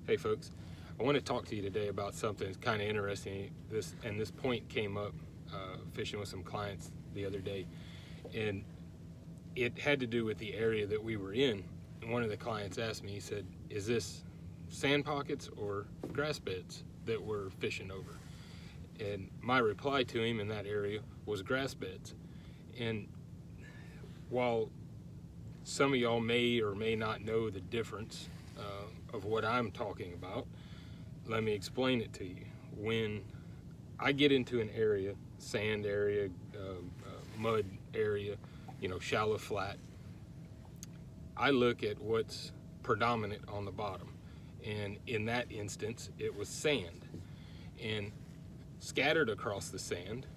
Hey folks, I want to talk to you today about something that's kind of interesting. This point came up fishing with some clients the other day, and it had to do with the area that we were in. And one of the clients asked me, he said, "Is this sand pockets or grass beds that we're fishing over?" And my reply to him in that area was grass beds. And while some of y'all may or may not know the difference of what I'm talking about, let me explain it to you. When I get into an area, sand area, mud area, shallow flat, I look at what's predominant on the bottom. And in that instance, it was sand. And scattered across the sand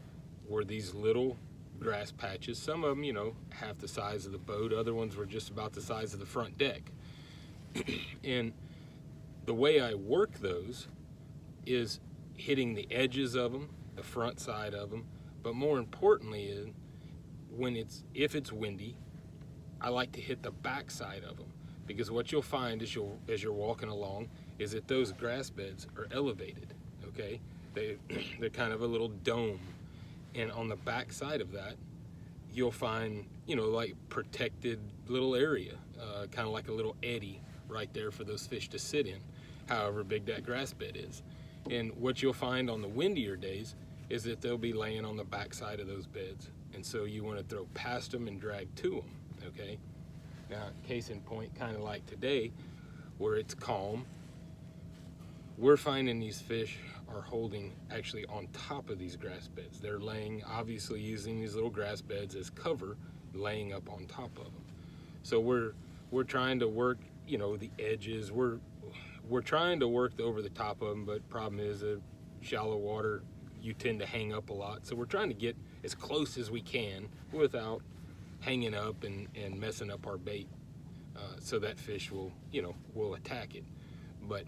were these little grass patches. Some of them, half the size of the boat. Other ones were just about the size of the front deck. And the way I work those is hitting the edges of them, the front side of them, but more importantly is if it's windy, I like to hit the back side of them, because what you'll find as you're walking along is that those grass beds are elevated, okay? They're kind of a little dome, and on the back side of that, you'll find, like protected little area, kind of like a little eddy right there for those fish to sit in, however big that grass bed is. And what you'll find on the windier days is that they'll be laying on the back side of those beds. And so you want to throw past them and drag to them, okay? Now, case in point, kind of like today, where it's calm, we're finding these fish are holding actually on top of these grass beds. They're laying, obviously using these little grass beds as cover, laying up on top of them. So we're trying to work, the edges. We're trying to work over the top of them, but problem is shallow water, you tend to hang up a lot. So we're trying to get as close as we can without hanging up and messing up our bait, so that fish will attack it. But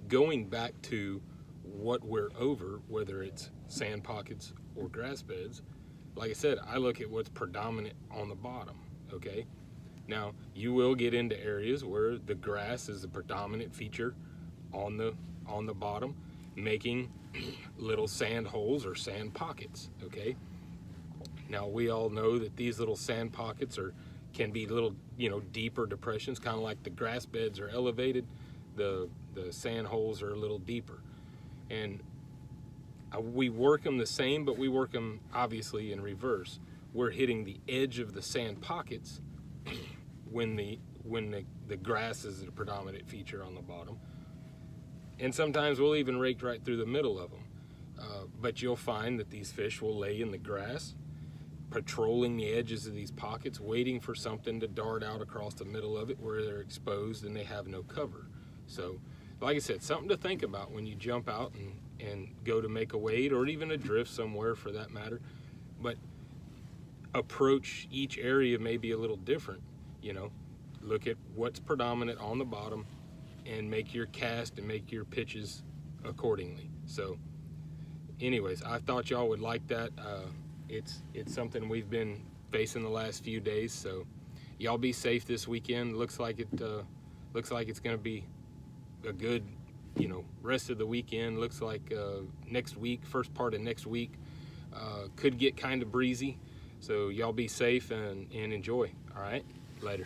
going back to what we're over, whether it's sand pockets or grass beds, like I said, I look at what's predominant on the bottom, okay? Now, you will get into areas where the grass is the predominant feature on the bottom, making little sand holes or sand pockets, okay? Now, we all know that these little sand pockets can be little, deeper depressions, kind of like the grass beds are elevated, the sand holes are a little deeper. And we work them the same, but we work them obviously in reverse. We're hitting the edge of the sand pockets when the grass is the predominant feature on the bottom. And sometimes we'll even rake right through the middle of them. But you'll find that these fish will lay in the grass, patrolling the edges of these pockets, waiting for something to dart out across the middle of it where they're exposed and they have no cover. So, like I said, something to think about when you jump out and go to make a wade, or even a drift somewhere for that matter. But approach each area may be a little different. Look at what's predominant on the bottom and make your cast and make your pitches accordingly. So anyways, I thought y'all would like that. It's something we've been facing the last few days, so y'all be safe this weekend. Looks like it's going to be a good rest of the weekend. Looks like next week, first part of next week, could get kind of breezy, so y'all be safe and enjoy. All right, later.